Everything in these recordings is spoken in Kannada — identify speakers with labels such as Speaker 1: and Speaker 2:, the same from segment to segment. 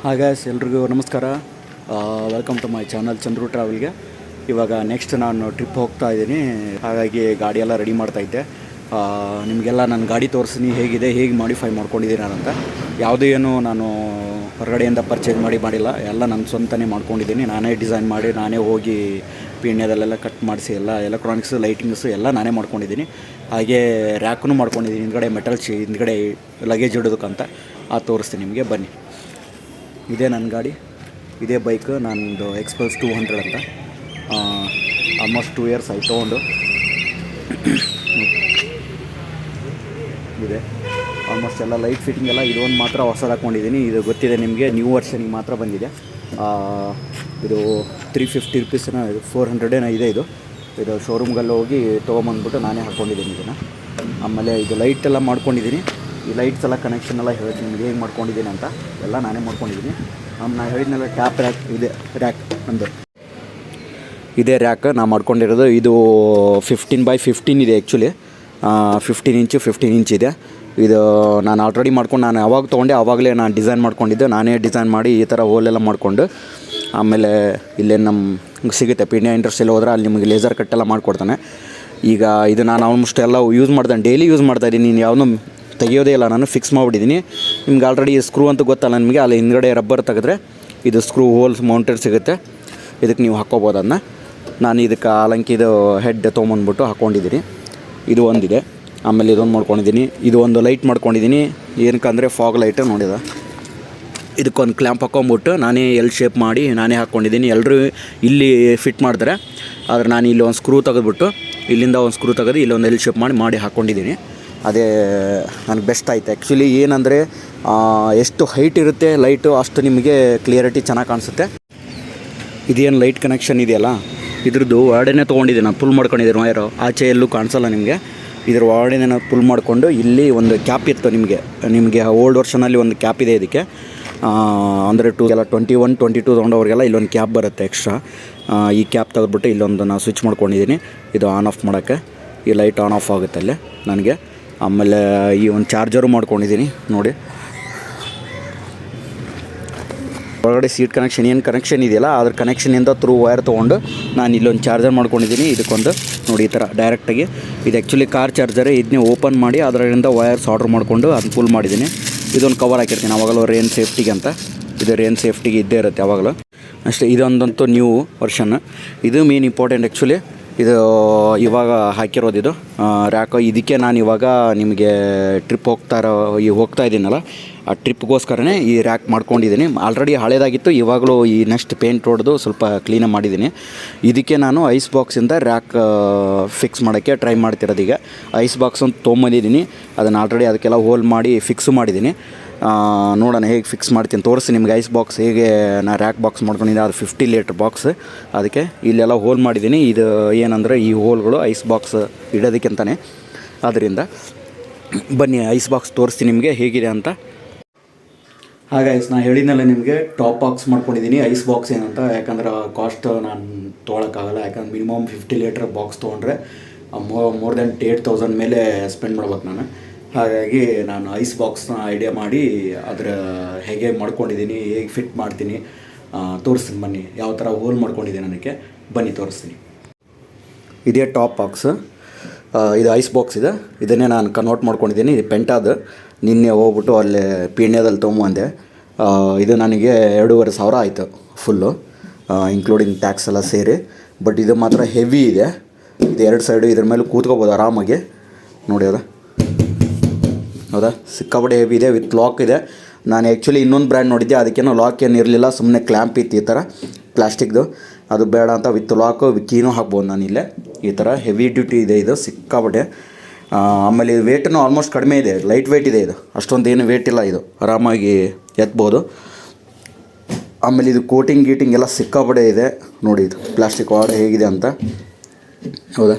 Speaker 1: ಹಾಯ್ ಗಾಯ್ಸ್, ಎಲ್ರಿಗೂ ನಮಸ್ಕಾರ. Welcome to my channel Chandru ಟ್ರಾವೆಲ್ಗೆ. ಇವಾಗ ನೆಕ್ಸ್ಟ್ ನಾನು ಟ್ರಿಪ್ ಹೋಗ್ತಾ ಇದ್ದೀನಿ, ಹಾಗಾಗಿ ಗಾಡಿ ಎಲ್ಲ ರೆಡಿ ಮಾಡ್ತಾಯಿದ್ದೆ. ನಿಮಗೆಲ್ಲ ನನ್ನ ಗಾಡಿ ತೋರಿಸ್ತೀನಿ, ಹೇಗಿದೆ, ಹೇಗೆ ಮಾಡಿಫೈ ಮಾಡ್ಕೊಂಡಿದ್ದೀನಿ ಅಂತ. ಯಾವುದೇ ಏನು ನಾನು ಹೊರಗಡೆಯಿಂದ ಪರ್ಚೇಸ್ ಮಾಡಿಲ್ಲ, ಎಲ್ಲ ನನ್ನ ಸ್ವಂತನೇ ಮಾಡ್ಕೊಂಡಿದ್ದೀನಿ. ನಾನೇ ಡಿಸೈನ್ ಮಾಡಿ, ನಾನೇ ಹೋಗಿ ಪಿಣ್ಯದಲ್ಲೆಲ್ಲ ಕಟ್ ಮಾಡಿಸಿ, ಎಲ್ಲ ಎಲೆಕ್ಟ್ರಾನಿಕ್ಸ್, ಲೈಟಿಂಗ್ಸು ಎಲ್ಲ ನಾನೇ ಮಾಡ್ಕೊಂಡಿದ್ದೀನಿ. ಹಾಗೆ ರ್ಯಾಕೂ ಮಾಡ್ಕೊಂಡಿದ್ದೀನಿ, ಹಿಂದ್ಗಡೆ ಮೆಟಲ್ ಹಿಂದ್ಗಡೆ ಲಗೇಜ್ ಇಡೋದಕ್ಕಂತ. ಅದು ತೋರಿಸ್ತೀನಿ ನಿಮಗೆ, ಬನ್ನಿ. ಇದೇ ನನ್ನ ಗಾಡಿ, ಇದೇ ಬೈಕ್, ನನ್ನದು ಎಕ್ಸ್ಪಲ್ಸ್ 200 ಅಂತ. ಆಲ್ಮೋಸ್ಟ್ 2 ಇಯರ್ಸ್ ಆಯ್ತು ತೊಗೊಂಡು. ಇದೆ ಆಲ್ಮೋಸ್ಟ್ ಎಲ್ಲ ಲೈಟ್ ಫಿಟ್ಟಿಂಗ್ ಎಲ್ಲ. ಇದೊಂದು ಮಾತ್ರ ಹೊಸದು ಹಾಕ್ಕೊಂಡಿದ್ದೀನಿ, ಇದು ಗೊತ್ತಿದೆ ನಿಮಗೆ, ನ್ಯೂ ವರ್ಷನಿಗೆ ಮಾತ್ರ ಬಂದಿದೆ. ಇದು 350 ರುಪೀಸ್ನ, ಇದು 400 ಇದೆ. ಇದು ಶೋರೂಮ್ಗೆಲ್ಲ ಹೋಗಿ ತೊಗೊಂಬಂದ್ಬಿಟ್ಟು ನಾನೇ ಹಾಕ್ಕೊಂಡಿದ್ದೀನಿ ಇದನ್ನು. ಆಮೇಲೆ ಇದು ಲೈಟೆಲ್ಲ ಮಾಡ್ಕೊಂಡಿದ್ದೀನಿ. ಈ ಲೈಟ್ಸ್ ಎಲ್ಲ ಕನೆಕ್ಷನ್ ಎಲ್ಲ ಹೇಳ್ತೀನಿ ನಿಮಗೆ ಹೇಗೆ ಮಾಡ್ಕೊಂಡಿದ್ದೀನಿ ಅಂತ. ಎಲ್ಲ ನಾನೇ ಮಾಡ್ಕೊಂಡಿದ್ದೀನಿ. ನಾನು ಹೇಳಿದ್ನೆಲ್ಲ ಟ್ಯಾಪ್ ರ್ಯಾಕ್ ಇದೆ, ರ್ಯಾಕ್ ನಂದು ಇದೇ ರ್ಯಾಕ್ ನಾನು ಮಾಡ್ಕೊಂಡಿರೋದು. ಇದು 15x15 ಇದೆ ಆ್ಯಕ್ಚುಲಿ. 15 ಇಂಚ್ ಇದೆ. ಇದು ನಾನು ಆಲ್ರೆಡಿ ಮಾಡ್ಕೊಂಡು, ನಾನು ಯಾವಾಗ ತೊಗೊಂಡೆ ಆವಾಗಲೇ ನಾನು ಡಿಸೈನ್ ಮಾಡ್ಕೊಂಡಿದ್ದೆ. ನಾನೇ ಡಿಸೈನ್ ಮಾಡಿ ಈ ಥರ ಹೋಲೆಲ್ಲ ಮಾಡಿಕೊಂಡು, ಆಮೇಲೆ ಇಲ್ಲೇ ನಮ್ಮ ಸಿಗುತ್ತೆ ಪಿಣ್ಯ ಇಂಡಸ್ಟ್ರಿಯಲ್ಲಿ ಹೋದ್ರೆ ಅಲ್ಲಿ ನಿಮಗೆ ಲೇಸರ್ ಕಟ್ಟೆಲ್ಲ ಮಾಡಿಕೊಡ್ತಾನೆ. ಈಗ ಇದು ನಾನು ಆಲ್ಮೋಸ್ಟ್ ಎಲ್ಲ ಯೂಸ್ ಮಾಡ್ತಾನೆ, ಡೈಲಿ ಯೂಸ್ ಮಾಡ್ತಾಯಿದ್ದೀನಿ. ನೀನು ಯಾವುದೂ ತೆಗಿಯೋದೇ ಇಲ್ಲ, ನಾನು ಫಿಕ್ಸ್ ಮಾಡಿಬಿಟ್ಟಿದ್ದೀನಿ. ನಿಮ್ಗೆ ಆಲ್ರೆಡಿ ಸ್ಕ್ರೂ ಅಂತ ಗೊತ್ತಲ್ಲ ನಿಮಗೆ, ಅಲ್ಲಿ ಹಿಂದ್ಗಡೆ ರಬ್ಬರ್ ತೆಗೆದ್ರೆ ಇದು ಸ್ಕ್ರೂ ಹೋಲ್ಸ್ ಮೌಂಟೆಡ್ ಸಿಗುತ್ತೆ, ಇದಕ್ಕೆ ನೀವು ಹಾಕ್ಕೋಬೋದು. ಅದನ್ನ ನಾನು ಇದಕ್ಕೆ ಆಲಂಕಿದು ಹೆಡ್ ತೊಗೊಂಬಂದ್ಬಿಟ್ಟು ಹಾಕ್ಕೊಂಡಿದ್ದೀನಿ. ಇದು ಒಂದಿದೆ. ಆಮೇಲೆ ಇದೊಂದು ಮಾಡ್ಕೊಂಡಿದ್ದೀನಿ. ಇದು ಒಂದು ಲೈಟ್ ಮಾಡ್ಕೊಂಡಿದ್ದೀನಿ, ಏನಕ್ಕಂದರೆ ಫಾಗ್ ಲೈಟ್ ನೋಡಿದ. ಇದಕ್ಕೊಂದು ಕ್ಲ್ಯಾಂಪ್ ಹಾಕ್ಕೊಂಬಿಟ್ಟು ನಾನೇ ಶೇಪ್ ಮಾಡಿ ನಾನೇ ಹಾಕ್ಕೊಂಡಿದ್ದೀನಿ. ಎಲ್ಲರೂ ಇಲ್ಲಿ ಫಿಟ್ ಮಾಡ್ತಾರೆ, ಆದರೆ ನಾನು ಇಲ್ಲಿ ಒಂದು ಸ್ಕ್ರೂ ತೆಗೆದ್ಬಿಟ್ಟು, ಇಲ್ಲಿಂದ ಒಂದು ಸ್ಕ್ರೂ ತೆಗೆದು ಇಲ್ಲೊಂದು ಶೇಪ್ ಮಾಡಿ ಹಾಕ್ಕೊಂಡಿದ್ದೀನಿ. ಅದೇ ನನಗೆ ಬೆಸ್ಟ್ ಆಯಿತು ಆ್ಯಕ್ಚುಲಿ. ಏನಂದರೆ ಎಷ್ಟು ಹೈಟ್ ಇರುತ್ತೆ ಲೈಟು, ಅಷ್ಟು ನಿಮಗೆ ಕ್ಲಿಯರಿಟಿ ಚೆನ್ನಾಗಿ ಕಾಣಿಸುತ್ತೆ. ಇದೇನು ಲೈಟ್ ಕನೆಕ್ಷನ್ ಇದೆಯಲ್ಲ, ಇದ್ರದ್ದು ಹೊರಗಡೆನೇ ತೊಗೊಂಡಿದ್ದೀನಿ ನಾನು, ಪುಲ್ ಮಾಡ್ಕೊಂಡಿದ್ದೀನಿ ವೈರು. ಆಚೆ ಎಲ್ಲೂ ಕಾಣಿಸಲ್ಲ ನಿಮಗೆ. ಇದ್ರ ಹೊರಗಡೆನೇ ನಾನು ಪುಲ್ ಮಾಡಿಕೊಂಡು, ಇಲ್ಲಿ ಒಂದು ಕ್ಯಾಪ್ ಇತ್ತು ನಿಮಗೆ ಓಲ್ಡ್ ವರ್ಷನಲ್ಲಿ ಒಂದು ಕ್ಯಾಪ್ ಇದೆ ಇದಕ್ಕೆ. ಅಂದರೆ 21, 22 ತೊಗೊಂಡವ್ರಿಗೆಲ್ಲ ಇಲ್ಲೊಂದು ಕ್ಯಾಪ್ ಬರುತ್ತೆ ಎಕ್ಸ್ಟ್ರಾ. ಈ ಕ್ಯಾಪ್ ತೆಗೆದ್ಬಿಟ್ಟು ಇಲ್ಲೊಂದು ನಾನು ಸ್ವಿಚ್ ಮಾಡ್ಕೊಂಡಿದ್ದೀನಿ. ಇದು ಆನ್ ಆಫ್ ಮಾಡೋಕ್ಕೆ, ಈ ಲೈಟ್ ಆನ್ ಆಫ್ ಆಗುತ್ತೆ ಅಲ್ಲೇ ನನಗೆ. ಆಮೇಲೆ ಈ ಒಂದು ಚಾರ್ಜರು ಮಾಡ್ಕೊಂಡಿದ್ದೀನಿ ನೋಡಿ. ಒಳಗಡೆ ಸೀಟ್ ಕನೆಕ್ಷನ್ ಏನು ಕನೆಕ್ಷನ್ ಇದೆಯಲ್ಲ, ಅದ್ರ ಕನೆಕ್ಷನಿಂದ ಥ್ರೂ ವೈರ್ ತೊಗೊಂಡು ನಾನು ಇಲ್ಲೊಂದು ಚಾರ್ಜರ್ ಮಾಡ್ಕೊಂಡಿದ್ದೀನಿ. ಇದಕ್ಕೊಂದು ನೋಡಿ ಈ ಥರ ಡೈರೆಕ್ಟಾಗಿ. ಇದು ಆ್ಯಕ್ಚುಲಿ ಕಾರ್ ಚಾರ್ಜರೇ. ಇದನ್ನೇ ಓಪನ್ ಮಾಡಿ ಅದರಿಂದ ವೈರ್ಸ್ ಆರ್ಡ್ರ್ ಮಾಡಿಕೊಂಡು ಅದನ್ನ ಫುಲ್ ಮಾಡಿದ್ದೀನಿ. ಇದೊಂದು ಕವರ್ ಹಾಕಿರ್ತೀನಿ ಆವಾಗಲೂ ರೇನ್ ಸೇಫ್ಟಿಗೆ ಅಂತ. ಇದು ರೇನ್ ಸೇಫ್ಟಿಗೆ ಇದ್ದೇ ಇರುತ್ತೆ ಯಾವಾಗಲೂ ಅಷ್ಟೇ. ಇದೊಂದಂತೂ ನ್ಯೂ ವರ್ಷನ್. ಇದು ಮೇನ್ ಇಂಪಾರ್ಟೆಂಟ್ ಆ್ಯಕ್ಚುಲಿ. ಇದು ಇವಾಗ ಹಾಕಿರೋದು ಇದು ರ್ಯಾಕ್. ಇದಕ್ಕೆ ನಾನು ಇವಾಗ ನಿಮಗೆ ಟ್ರಿಪ್ ಹೋಗ್ತಾ ಇದ್ದೀನಲ್ಲ, ಆ ಟ್ರಿಪ್ಗೋಸ್ಕರನೇ ಈ ರ್ಯಾಕ್ ಮಾಡ್ಕೊಂಡಿದ್ದೀನಿ. ಆಲ್ರೆಡಿ ಹಳೇದಾಗಿತ್ತು, ಇವಾಗಲೂ ಈ ನೆಕ್ಸ್ಟ್ ಪೇಂಟ್ ಹೊಡೆದು ಸ್ವಲ್ಪ ಕ್ಲೀನಾಗಿ ಮಾಡಿದ್ದೀನಿ. ಇದಕ್ಕೆ ನಾನು ಐಸ್ ಬಾಕ್ಸಿಂದ ರ್ಯಾಕ್ ಫಿಕ್ಸ್ ಮಾಡೋಕ್ಕೆ ಟ್ರೈ ಮಾಡ್ತಿರೋದು. ಈಗ ಐಸ್ ಬಾಕ್ಸ್ ಅಂತ ತೊಗೊಂಬಂದಿದ್ದೀನಿ, ಅದನ್ನು ಆಲ್ರೆಡಿ ಅದಕ್ಕೆಲ್ಲ ಹೋಲ್ ಮಾಡಿ ಫಿಕ್ಸು ಮಾಡಿದ್ದೀನಿ. ನೋಡೋಣ ಹೇಗೆ ಫಿಕ್ಸ್ ಮಾಡ್ತೀನಿ, ತೋರಿಸಿ ನಿಮ್ಗೆ. ಐಸ್ ಬಾಕ್ಸ್ ಹೇಗೆ ನಾನು ರ್ಯಾಕ್ ಬಾಕ್ಸ್ ಮಾಡ್ಕೊಂಡಿದ್ದೆ, ಅದು 50 ಲೀಟ್ರ್ ಬಾಕ್ಸ್. ಅದಕ್ಕೆ ಇಲ್ಲೆಲ್ಲ ಹೋಲ್ ಮಾಡಿದ್ದೀನಿ. ಇದು ಏನಂದರೆ ಈ ಹೋಲ್ಗಳು ಐಸ್ ಬಾಕ್ಸ್ ಇಡೋದಕ್ಕಿಂತಲೇ. ಆದ್ದರಿಂದ ಬನ್ನಿ ಐಸ್ ಬಾಕ್ಸ್ ತೋರಿಸ್ತೀನಿ ನಿಮಗೆ ಹೇಗಿದೆ ಅಂತ. ಹಾಗಾಗಿ ನಾನು ಹೇಳಿದ್ನಲ್ಲ ನಿಮಗೆ, ಟಾಪ್ ಬಾಕ್ಸ್ ಮಾಡ್ಕೊಂಡಿದ್ದೀನಿ. ಐಸ್ ಬಾಕ್ಸ್ ಏನಂತ, ಯಾಕಂದ್ರೆ ಕಾಸ್ಟ್ ನಾನು ತೊಗೊಳಕ್ಕಾಗಲ್ಲ. ಯಾಕಂದ್ರೆ ಮಿನಿಮಮ್ 50 ಲೀಟ್ರ್ ಬಾಕ್ಸ್ ತೊಗೊಂಡ್ರೆ ಮೋರ್ ದೆನ್ 8,000 ಮೇಲೆ ಸ್ಪೆಂಡ್ ಮಾಡ್ಬೇಕು ನಾನು. ಹಾಗಾಗಿ ನಾನು ಐಸ್ ಬಾಕ್ಸ್ನ ಐಡಿಯಾ ಮಾಡಿ ಅದರ ಹೇಗೆ ಮಾಡ್ಕೊಂಡಿದ್ದೀನಿ, ಹೇಗೆ ಫಿಟ್ ಮಾಡ್ತೀನಿ ತೋರಿಸ್ತೀನಿ ಬನ್ನಿ. ಯಾವ ಥರ ಹೋಲ್ ಮಾಡ್ಕೊಂಡಿದ್ದೀನಿ ನನಗೆ ಬನ್ನಿ ತೋರಿಸ್ತೀನಿ. ಇದೇ ಟಾಪ್ ಬಾಕ್ಸ್, ಇದು ಐಸ್ ಬಾಕ್ಸ್ ಇದೆ. ಇದನ್ನೇ ನಾನು ಕನ್ವರ್ಟ್ ಮಾಡ್ಕೊಂಡಿದ್ದೀನಿ. ಇದು ಪೆಂಟಾದ. ನಿನ್ನೆ ಹೋಗ್ಬಿಟ್ಟು ಅಲ್ಲೇ ಪಿಣ್ಯದಲ್ಲಿ ತೊಗೊಂಬಂದೆ. ಇದು ನನಗೆ 2,500 ಆಯಿತು ಫುಲ್ಲು, ಇನ್ಕ್ಲೂಡಿಂಗ್ ಟ್ಯಾಕ್ಸ್ ಎಲ್ಲ ಸೇರಿ. ಬಟ್ ಇದು ಮಾತ್ರ ಹೆವಿ ಇದೆ. ಇದು 2 ಸೈಡು ಇದ್ರ ಮೇಲೆ ಕೂತ್ಕೋಬೋದು ಆರಾಮಾಗಿ. ನೋಡಿ ಹೌದಾ, ಸಿಕ್ಕಾಪಟ್ಟೆ ಹೆವಿ ಇದೆ. ವಿತ್ ಲಾಕ್ ಇದೆ. ನಾನು ಆ್ಯಕ್ಚುಲಿ ಇನ್ನೊಂದು ಬ್ರ್ಯಾಂಡ್ ನೋಡಿದ್ದೆ, ಅದಕ್ಕೇನೋ ಲಾಕ್ ಏನು ಇರಲಿಲ್ಲ, ಸುಮ್ಮನೆ ಕ್ಲ್ಯಾಂಪ್ ಇತ್ತು ಈ ಥರ ಪ್ಲಾಸ್ಟಿಕ್ದು. ಅದು ಬೇಡ ಅಂತ ವಿತ್ ಲಾಕು ಕೀನೂ ಹಾಕ್ಬೋದು ನಾನು ಇಲ್ಲೇ. ಈ ಥರ ಹೆವಿ ಡ್ಯೂಟಿ ಇದೆ ಇದು, ಸಿಕ್ಕಾಪಟ್ಟೆ. ಆಮೇಲೆ ಇದು ವೇಟನ್ನು ಆಲ್ಮೋಸ್ಟ್ ಕಡಿಮೆ ಇದೆ, ಲೈಟ್ ವೇಟ್ ಇದೆ ಇದು, ಅಷ್ಟೊಂದು ಏನು ವೇಟ್ ಇಲ್ಲ. ಇದು ಆರಾಮಾಗಿ ಎತ್ಬೋದು. ಆಮೇಲೆ ಇದು ಕೋಟಿಂಗ್ ಎಲ್ಲ ಸಿಕ್ಕಾಪಟ್ಟೆ ಇದೆ ನೋಡಿ. ಇದು ಪ್ಲಾಸ್ಟಿಕ್ ಒಳಗಡೆ ಹೇಗಿದೆ ಅಂತ. ಹೌದಾ,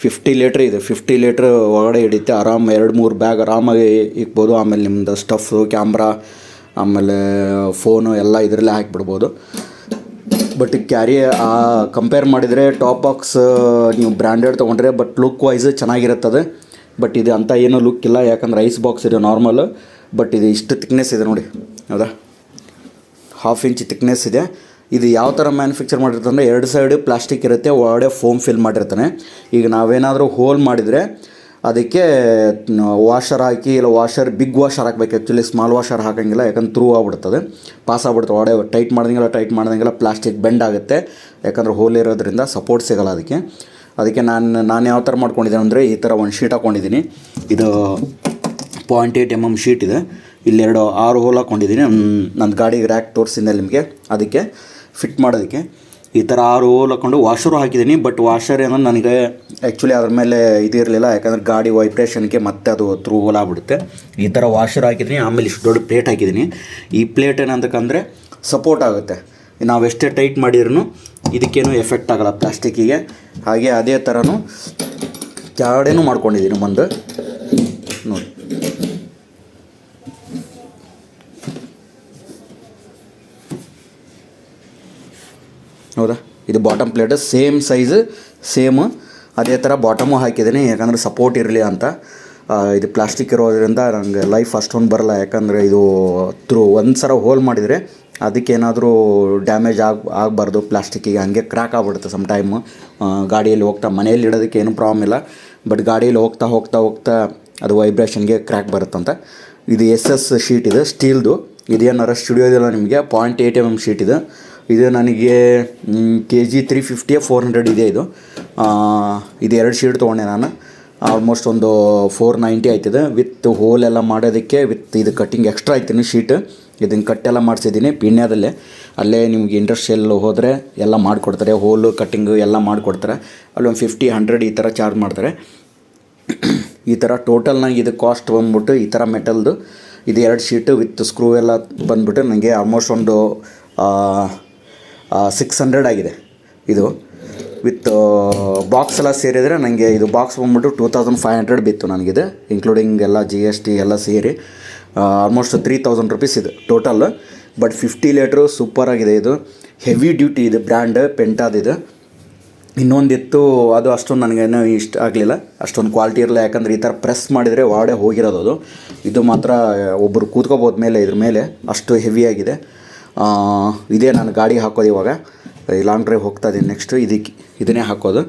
Speaker 1: 50 ಲೀಟ್ರ್ ಇದೆ. 50 ಲೀಟ್ರ್ ಒಳಗಡೆ ಹಿಡಿಯುತ್ತೆ ಆರಾಮ. 2-3 ಬ್ಯಾಗ್ ಆರಾಮಾಗಿ ಇಕ್ಬೋದು. ಆಮೇಲೆ ನಿಮ್ಮದು ಸ್ಟಫು, ಕ್ಯಾಮ್ರಾ, ಆಮೇಲೆ ಫೋನು ಎಲ್ಲ ಇದರಲ್ಲೇ ಹಾಕಿಬಿಡ್ಬೋದು. ಬಟ್ ಕ್ಯಾರಿ ಕಂಪೇರ್ ಮಾಡಿದರೆ ಟಾಪ್ ಬಾಕ್ಸ್ ನೀವು ಬ್ರ್ಯಾಂಡೆಡ್ ತೊಗೊಂಡ್ರೆ ಬಟ್ ಲುಕ್ ವೈಸ್ ಚೆನ್ನಾಗಿರುತ್ತದೆ. ಬಟ್ ಇದು ಅಂಥ ಏನೂ ಲುಕ್ ಇಲ್ಲ, ಯಾಕಂದರೆ ಐಸ್ ಬಾಕ್ಸ್ ಇದೆ ನಾರ್ಮಲ್. ಬಟ್ ಇದು ಇಷ್ಟು ಥಿಕ್ನೆಸ್ ಇದೆ ನೋಡಿ. ಹೌದಾ, 1/2 ಇಂಚ್ ತಿಕ್ನೆಸ್ ಇದೆ. ಇದು ಯಾವ ಥರ ಮ್ಯಾನುಫ್ಯಾಕ್ಚರ್ ಮಾಡಿರ್ತಾರೆ ಅಂದರೆ 2 ಸೈಡ್ ಪ್ಲಾಸ್ಟಿಕ್ ಇರುತ್ತೆ, ಒಳಗಡೆ ಫೋಮ್ ಫಿಲ್ ಮಾಡಿರ್ತಾನೆ. ಈಗ ನಾವೇನಾದರೂ ಹೋಲ್ ಮಾಡಿದರೆ ಅದಕ್ಕೆ ವಾಷರ್ ಹಾಕಿ, ಇಲ್ಲ ಬಿಗ್ ವಾಷರ್ ಹಾಕಬೇಕು. ಆ್ಯಕ್ಚುಲಿ ಸ್ಮಾಲ್ ವಾಷರ್ ಹಾಕೋಂಗಿಲ್ಲ, ಯಾಕಂದ್ರೆ ಥ್ರೂ ಆಗ್ಬಿಡ್ತದೆ, ಪಾಸ್ ಆಗ್ಬಿಡ್ತದೆ. ಒಳಗಡೆ ಟೈಟ್ ಮಾಡ್ದಂಗೆಲ್ಲ ಪ್ಲಾಸ್ಟಿಕ್ ಬೆಂಡ್ ಆಗುತ್ತೆ, ಯಾಕಂದ್ರೆ ಹೋಲ್ ಇರೋದ್ರಿಂದ ಸಪೋರ್ಟ್ ಸಿಗೋಲ್ಲ ಅದಕ್ಕೆ ನಾನು ಯಾವ ಥರ ಮಾಡ್ಕೊಂಡಿದ್ದೇನೆ ಅಂದರೆ ಈ ಥರ ಒಂದು ಶೀಟ್ ಹಾಕ್ಕೊಂಡಿದ್ದೀನಿ. ಇದು 0.8 mm ಶೀಟ್ ಇದೆ. ಇಲ್ಲಿ 6 ಹೋಲ್ ಹಾಕ್ಕೊಂಡಿದ್ದೀನಿ. ನನ್ನ ಗಾಡಿಗೆ ರ್ಯಾಕ್ ತೋರಿಸಿದ್ದೆ ನಿಮಗೆ, ಅದಕ್ಕೆ ಫಿಟ್ ಮಾಡೋದಕ್ಕೆ ಈ ಥರ 6 ಹೋಲ್ ಹಾಕ್ಕೊಂಡು ವಾಷರು ಹಾಕಿದ್ದೀನಿ. ಬಟ್ ವಾಷರ್ ಏನೋ ನನಗೆ ಆ್ಯಕ್ಚುಲಿ ಅದ್ರ ಮೇಲೆ ಇದಿರಲಿಲ್ಲ, ಯಾಕಂದರೆ ಗಾಡಿ ವೈಬ್ರೇಷನ್ಗೆ ಮತ್ತೆ ಅದು ಥ್ರೂ ಹೋಲ್ ಆಗಿಬಿಡುತ್ತೆ. ಈ ಥರ ವಾಷರ್ ಹಾಕಿದ್ದೀನಿ. ಆಮೇಲೆ ಇಷ್ಟು ದೊಡ್ಡ ಪ್ಲೇಟ್ ಹಾಕಿದ್ದೀನಿ. ಈ ಪ್ಲೇಟ್ ಏನಂತಕ್ಕಂದರೆ ಸಪೋರ್ಟ್ ಆಗುತ್ತೆ, ನಾವು ಎಷ್ಟೇ ಟೈಟ್ ಮಾಡಿದ್ರೂ ಇದಕ್ಕೇನು ಎಫೆಕ್ಟ್ ಆಗೋಲ್ಲ ಪ್ಲಾಸ್ಟಿಕ್ಕಿಗೆ. ಹಾಗೆ ಅದೇ ಥರನೂ ಕೆಳಗಡೆನೂ ಮಾಡ್ಕೊಂಡಿದ್ದೀನಿ ಮುಂದೆ ನೋಡಿ. ಹೌದಾ, ಇದು ಬಾಟಮ್ ಪ್ಲೇಟ್ ಸೇಮ್ ಸೈಜ್ ಅದೇ ಥರ ಬಾಟಮು ಹಾಕಿದ್ದೀನಿ, ಯಾಕಂದರೆ ಸಪೋರ್ಟ್ ಇರಲಿ ಅಂತ. ಇದು ಪ್ಲಾಸ್ಟಿಕ್ ಇರೋದ್ರಿಂದ ನನಗೆ ಲೈಫ್ ಅಷ್ಟೊಂದು ಬರಲ್ಲ, ಯಾಕಂದರೆ ಇದು ಒಂದು ಸಲ ಹೋಲ್ ಮಾಡಿದರೆ ಅದಕ್ಕೇನಾದರೂ ಡ್ಯಾಮೇಜ್ ಆಗಬಾರ್ದು ಪ್ಲಾಸ್ಟಿಕ್ಕಿಗೆ. ಹಂಗೆ ಕ್ರ್ಯಾಕ್ ಆಗಿಬಿಡುತ್ತೆ ಸಮ್ ಟೈಮು. ಗಾಡಿಯಲ್ಲಿ ಮನೆಯಲ್ಲಿ ಇಡೋದಕ್ಕೆ ಏನೂ ಪ್ರಾಬ್ಲಮ್ ಇಲ್ಲ, ಬಟ್ ಗಾಡಿಯಲ್ಲಿ ಹೋಗ್ತಾ ಅದು ವೈಬ್ರೇಷನ್ಗೆ ಕ್ರ್ಯಾಕ್ ಬರುತ್ತಂತ. ಇದು SS ಶೀಟ್ ಇದೆ, ಸ್ಟೀಲ್ದು. ಇದೇನಾರ ಸ್ಟುಡಿಯೋದಿಲ್ಲ ನಿಮಗೆ, 0.8 mm ಶೀಟ್ ಇದು ನನಗೆ kg 350 400 ಇದೆ. ಇದು 2 ಶೀಟ್ ತೊಗೊಂಡೆ ನಾನು. ಆಲ್ಮೋಸ್ಟ್ ಒಂದು 490 ಆಯ್ತದೆ. ವಿತ್ ಹೋಲ್ ಎಲ್ಲ ಮಾಡೋದಕ್ಕೆ, ವಿತ್ ಇದು ಕಟ್ಟಿಂಗ್ ಎಕ್ಸ್ಟ್ರಾ ಆಯ್ತೀನಿ ಶೀಟ್. ಇದನ್ನು ಕಟ್ಟೆಲ್ಲ ಮಾಡಿಸಿದ್ದೀನಿ ಪೀಣ್ಯದಲ್ಲೇ. ಅಲ್ಲೇ ನಿಮ್ಗೆ ಇಂಡಸ್ಟ್ರಿಯಲ್ ಹೋದರೆ ಎಲ್ಲ ಮಾಡಿಕೊಡ್ತಾರೆ, ಹೋಲು ಕಟ್ಟಿಂಗು ಎಲ್ಲ ಮಾಡಿಕೊಡ್ತಾರೆ. ಅಲ್ಲೊಂದು 50-100 ಈ ಥರ ಚಾರ್ಜ್ ಮಾಡ್ತಾರೆ. ಈ ಥರ ಟೋಟಲ್ನಾಗ ಇದು ಕಾಸ್ಟ್ ಬಂದ್ಬಿಟ್ಟು ಈ ಥರ ಮೆಟಲ್ದು ಇದು 2 ಶೀಟು ವಿತ್ ಸ್ಕ್ರೂ ಎಲ್ಲ ಬಂದ್ಬಿಟ್ಟು ನನಗೆ ಆಲ್ಮೋಸ್ಟ್ ಒಂದು 600 ಆಗಿದೆ. ಇದು ವಿತ್ ಬಾಕ್ಸ್ ಎಲ್ಲ ಸೇರಿದರೆ ನನಗೆ ಇದು ಬಾಕ್ಸ್ ಬಂದ್ಬಿಟ್ಟು 2500 ಬಿತ್ತು ನನಗಿದೆ, ಇನ್ಕ್ಲೂಡಿಂಗ್ ಎಲ್ಲ GST ಎಲ್ಲ ಸೇರಿ ಆಲ್ಮೋಸ್ಟ್ 3000 ರೂಪೀಸ್ ಇದು ಟೋಟಲ್. ಬಟ್ 50 ಲೀಟ್ರು ಸೂಪರಾಗಿದೆ. ಇದು ಹೆವಿ ಡ್ಯೂಟಿ ಇದೆ, ಬ್ರ್ಯಾಂಡ್ ಪೆಂಟಾದಿದೆ. ಇನ್ನೊಂದಿತ್ತು, ಅದು ಅಷ್ಟೊಂದು ನನಗೇನೋ ಇಷ್ಟ ಆಗಲಿಲ್ಲ, ಅಷ್ಟೊಂದು ಕ್ವಾಲಿಟಿ ಇರಲ್ಲ, ಯಾಕಂದರೆ ಈ ಥರ ಪ್ರೆಸ್ ಮಾಡಿದರೆ ವಾಡೆ ಹೋಗಿರೋದು ಅದು. ಇದು ಮಾತ್ರ ಒಬ್ಬರು ಕೂತ್ಕೋಬೋದು ಮೇಲೆ, ಇದ್ರ ಮೇಲೆ ಅಷ್ಟು ಹೆವಿಯಾಗಿದೆ. ಇದೇ ನಾನು ಗಾಡಿ ಹಾಕೋದು ಇವಾಗ ಲಾಂಗ್ ಡ್ರೈವ್ ಹೋಗ್ತಾ ಇದ್ದೀನಿ. ನೆಕ್ಸ್ಟು ಇದನ್ನೇ ಹಾಕೋದು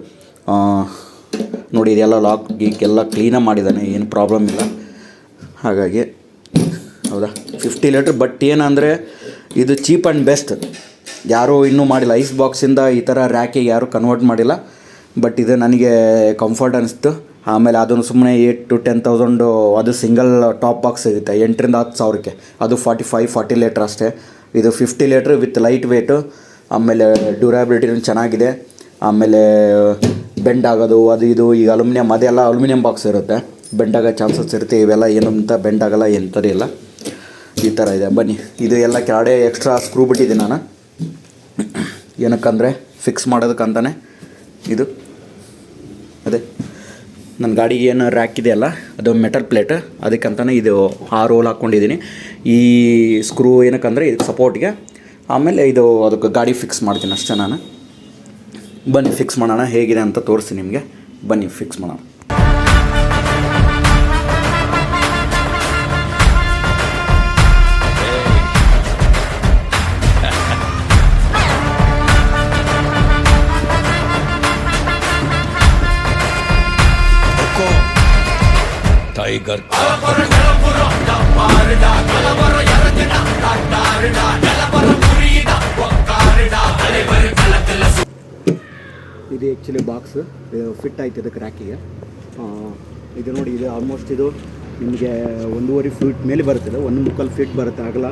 Speaker 1: ನೋಡಿ. ಇದೆಲ್ಲ ಲಾಕ್ ಗೀಕ್ ಎಲ್ಲ ಕ್ಲೀನಾಗಿ ಮಾಡಿದ್ದಾನೆ, ಏನು ಪ್ರಾಬ್ಲಮ್ ಇಲ್ಲ. ಹಾಗಾಗಿ ಹೌದಾ 50 ಲೀಟ್ರ್. ಬಟ್ ಏನಂದರೆ ಇದು ಚೀಪ್ ಆ್ಯಂಡ್ ಬೆಸ್ಟ್, ಯಾರೂ ಇನ್ನೂ ಮಾಡಿಲ್ಲ. ಐಸ್ ಬಾಕ್ಸಿಂದ ಈ ಥರ ರ್ಯಾಕಿಗೆ ಯಾರೂ ಕನ್ವರ್ಟ್ ಮಾಡಿಲ್ಲ. ಬಟ್ ಇದು ನನಗೆ ಕಂಫರ್ಟ್ ಅನಿಸ್ತು. ಆಮೇಲೆ ಅದನ್ನು ಸುಮ್ಮನೆ 8 to 10,000 ಅದು ಸಿಂಗಲ್ ಟಾಪ್ ಬಾಕ್ಸ್ ಸಿಗುತ್ತೆ 8,000 to 10,000. ಅದು 45-40 ಲೀಟ್ರ್ ಅಷ್ಟೇ. ಇದು 50 ಲೀಟ್ರ್ ವಿತ್ ಲೈಟ್ ವೇಟು. ಆಮೇಲೆ ಡ್ಯೂರಾಬಿಲಿಟಿನೂ ಚೆನ್ನಾಗಿದೆ. ಆಮೇಲೆ ಬೆಂಡ್ ಆಗೋದು ಅದು ಇದು, ಈಗ ಅದೆಲ್ಲ ಅಲ್ಯೂಮಿನಿಯಂ ಬಾಕ್ಸ್ ಇರುತ್ತೆ, ಬೆಂಡ್ ಆಗೋ ಚಾನ್ಸಸ್ ಇರುತ್ತೆ. ಇವೆಲ್ಲ ಏನು ಅಂತ ಬೆಂಡ್ ಆಗೋಲ್ಲ, ಎಂಥದ್ದು ಇಲ್ಲ. ಈ ಥರ ಇದೆ. ಬನ್ನಿ, ಇದು ಎಲ್ಲ ಕೆಳಗಡೆ ಎಕ್ಸ್ಟ್ರಾ ಸ್ಕ್ರೂ ಬಿಟ್ಟಿದ್ದೀನಿ ನಾನು, ಏನಕ್ಕಂದರೆ ಫಿಕ್ಸ್ ಮಾಡೋದಕ್ಕಂತಾನೆ. ಇದು ಅದೇ ನನ್ನ ಗಾಡಿಗೆ ಏನು ರ್ಯಾಕ್ ಇದೆಯಲ್ಲ, ಅದು ಮೆಟಲ್ ಪ್ಲೇಟ್, ಅದಕ್ಕಂತಾನೆ ಇದು 6 ಹೋಲ್ ಹಾಕ್ಕೊಂಡಿದ್ದೀನಿ. ಈ ಸ್ಕ್ರೂ ಏನಕ್ಕಂದರೆ ಇದಕ್ಕೆ ಸಪೋರ್ಟ್ಗೆ. ಆಮೇಲೆ ಇದು ಅದಕ್ಕೆ ಗಾಡಿ ಫಿಕ್ಸ್ ಮಾಡ್ತೀನಿ ಅಷ್ಟೇ ನಾನು. ಬನ್ನಿ ಫಿಕ್ಸ್ ಮಾಡೋಣ, ಹೇಗಿದೆ ಅಂತ ತೋರಿಸ್ತೀನಿ ನಿಮಗೆ. ಬನ್ನಿ ಫಿಕ್ಸ್ ಮಾಡೋಣ.
Speaker 2: ಟೈಗರ್
Speaker 1: ಇದು ಆ್ಯಕ್ಚುಲಿ ಬಾಕ್ಸ್ ಫಿಟ್ ಆಯ್ತು ಇದಕ್ಕೆ ರ್ಯಾಕಿಗೆ. ಇದು ನೋಡಿ, ಇದು ಆಲ್ಮೋಸ್ಟ್ ಇದು ನಿಮಗೆ 1.5 ಫೀಟ್ ಮೇಲೆ ಬರುತ್ತೆ. 1.25 ಫೀಟ್ ಬರುತ್ತೆ ಅಗಲ.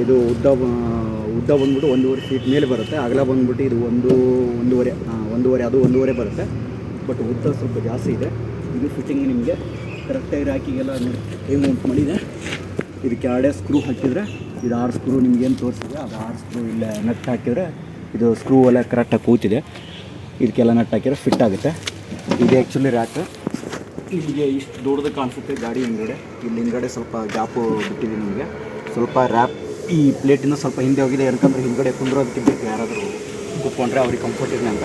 Speaker 1: ಇದು ಉದ್ದ ಬಂದ್ಬಿಟ್ಟು 1.5 ಫೀಟ್ ಮೇಲೆ ಬರುತ್ತೆ. ಅಗಲ ಬಂದ್ಬಿಟ್ಟು ಇದು 1.5 ಅದು 1.5 ಬರುತ್ತೆ. ಬಟ್ ಉದ್ದ ಸ್ವಲ್ಪ ಜಾಸ್ತಿ ಇದೆ. ಇದು ಫಿಟ್ಟಿಂಗ್ ನಿಮಗೆ ಕರೆಕ್ಟಾಗಿ ರ್ಯಾಕಿಗೆಲ್ಲ ನೋಡಿ ಹೇಗೆ ಮೌಂಟ್ ಮಾಡಿದೆ. ಇದು ಕೆಳಗಡೆ ಸ್ಕ್ರೂ ಹಾಕಿದರೆ, ಇದು 6 ಸ್ಕ್ರೂ ನಿಮಗೇನು ತೋರಿಸಿದೆ ಅದು 6 ಸ್ಕ್ರೂ ಇಲ್ಲ ನಟ್ ಹಾಕಿದರೆ ಇದು ಸ್ಕ್ರೂ ಎಲ್ಲ ಕರೆಕ್ಟಾಗಿ ಕೂತಿದೆ. ಇದಕ್ಕೆಲ್ಲ ನಟ್ ಹಾಕಿದ್ರೆ ಫಿಟ್ ಆಗುತ್ತೆ. ಇದು ಆ್ಯಕ್ಚುಲಿ ರ್ಯಾಕ್. ಇಲ್ಲಿಗೆ ಇಷ್ಟು ದೊಡ್ಡದು ಕಾಣಿಸುತ್ತೆ ಗಾಡಿ ಹಿಂದ್ಗಡೆ. ಇಲ್ಲಿ ಹಿಂದ್ಗಡೆ ಸ್ವಲ್ಪ ಗ್ಯಾಪು ಬಿಟ್ಟಿದೆ ನಿಮಗೆ. ಸ್ವಲ್ಪ ರ್ಯಾಪ್ ಈ ಪ್ಲೇಟಿಂದ ಸ್ವಲ್ಪ ಹಿಂದೆ ಹೋಗಿದೆ, ಯಾಕಂದರೆ ಹಿಂದ್ಗಡೆ ಕುಂದ್ರೋದಕ್ಕೆ ಬೇಕು, ಯಾರಾದರೂ ಕೂತ್ಕೊಂಡ್ರೆ ಅವ್ರಿಗೆ ಕಂಫರ್ಟ್ ಇದೆ ಅಂತ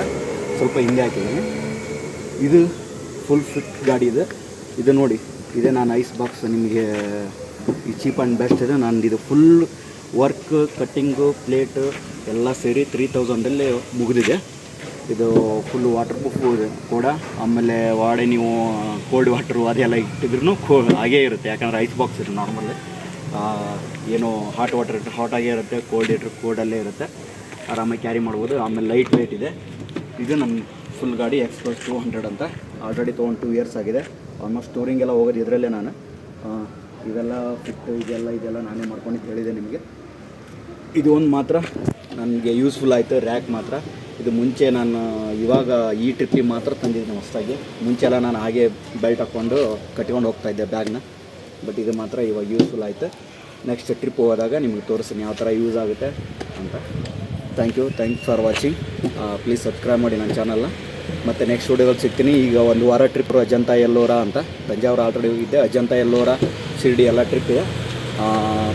Speaker 1: ಸ್ವಲ್ಪ ಹಿಂದೆ ಹಾಕಿದ್ದೀನಿ. ಇದು ಫುಲ್ ಫಿಟ್ ಗಾಡಿ ಇದೆ. ಇದು ನೋಡಿ, ಇದೇ ನಾನು ಐಸ್ ಬಾಕ್ಸ್ ನಿಮಗೆ ಈ ಚೀಪ್ ಆ್ಯಂಡ್ ಬೆಸ್ಟ್ ಇದೆ. ನಾನು ಇದು ಫುಲ್ ವರ್ಕ್ ಕಟ್ಟಿಂಗು ಪ್ಲೇಟು ಎಲ್ಲ ಸೇರಿ 3000 ಮುಗಿದಿದೆ. ಇದು ಫುಲ್ ವಾಟರ್ ಪ್ರೂಫ್ ಕೂಡ. ಆಮೇಲೆ ವಾಡೆ ನೀವು ಕೋಲ್ಡ್ ವಾಟ್ರು ಅದೆಲ್ಲ ಇಟ್ಟಿದ್ರೂ ಹಾಗೇ ಇರುತ್ತೆ, ಯಾಕಂದರೆ ಐಸ್ ಬಾಕ್ಸ್ ಇರುತ್ತೆ. ನಾರ್ಮಲ್ಲಿ ಏನು ಹಾಟ್ ವಾಟರ್ ಇಟ್ಟರೆ ಹಾಟಾಗೇ ಇರುತ್ತೆ, ಕೋಲ್ಡ್ ಇಟ್ಟರೆ ಕೋಲ್ಡಲ್ಲೇ ಇರುತ್ತೆ, ಆರಾಮಾಗಿ ಕ್ಯಾರಿ ಮಾಡ್ಬೋದು. ಆಮೇಲೆ ಲೈಟ್ ವೇಟ್ ಇದೆ. ಇದು ನನ್ನ ಫುಲ್ ಗಾಡಿ ಎಕ್ಸ್ಪ್ರೆಸ್ 200 ಅಂತ ಆಲ್ರೆಡಿ ತೊಗೊಂಡು 2 ಇಯರ್ಸ್ ಆಗಿದೆ. ಆಲ್ಮೋಸ್ಟ್ ಟೂರಿಂಗ್ ಎಲ್ಲ ಹೋಗೋದು ಇದರಲ್ಲೇ ನಾನು. ಇದೆಲ್ಲ ಫಿಟ್ಟು ಇದೆಲ್ಲ ನಾನೇ ಮಾಡ್ಕೊಂಡು ಹೇಳಿದೆ ನಿಮಗೆ. ಇದು ಒಂದು ಮಾತ್ರ ನನಗೆ ಯೂಸ್ಫುಲ್ ಆಯಿತು, ರ್ಯಾಕ್ ಮಾತ್ರ. ಇದು ಮುಂಚೆ ನಾನು ಇವಾಗ ಈ ಟ್ರಿಪ್ಪಿಗೆ ಮಾತ್ರ ತಂದಿದ್ದೀನಿ ಹೊಸದಾಗಿ. ಮುಂಚೆ ಎಲ್ಲ ನಾನು ಹಾಗೆ ಬೆಲ್ಟ್ ಹಾಕ್ಕೊಂಡು ಕಟ್ಕೊಂಡು ಹೋಗ್ತಾಯಿದ್ದೆ ಬ್ಯಾಗ್ನ. ಬಟ್ ಇದು ಮಾತ್ರ ಇವಾಗ ಯೂಸ್ಫುಲ್ ಆಯಿತು. ನೆಕ್ಸ್ಟ್ ಟ್ರಿಪ್ ಹೋದಾಗ ನಿಮಗೆ ತೋರಿಸ್ತೀನಿ ಯಾವ ಥರ ಯೂಸ್ ಆಗುತ್ತೆ ಅಂತ. Thanks for watching. Please subscribe ಮಾಡಿ ನನ್ನ ಚಾನಲ್ನ. ಮತ್ತು ನೆಕ್ಸ್ಟ್ ವಿಡಿಯೋದಲ್ಲಿ ಸಿಗ್ತೀನಿ. ಈಗ ಒಂದು ವಾರ ಟ್ರಿಪ್ ಅಜಂತಾ ಎಲ್ಲೋರ ಅಂತ. ತಂಜಾವೂರು ಆಲ್ರೆಡಿ ಹೋಗಿದ್ದೆ, ಅಜಂತಾ ಎಲ್ಲೋರ ಶಿರ್ಡಿ ಎಲ್ಲ ಟ್ರಿಪ್ ಇದೆ.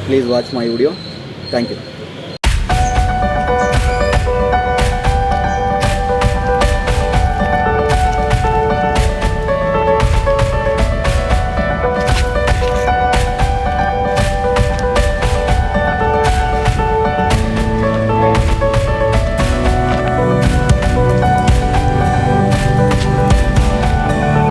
Speaker 1: Please watch my video. Thank you.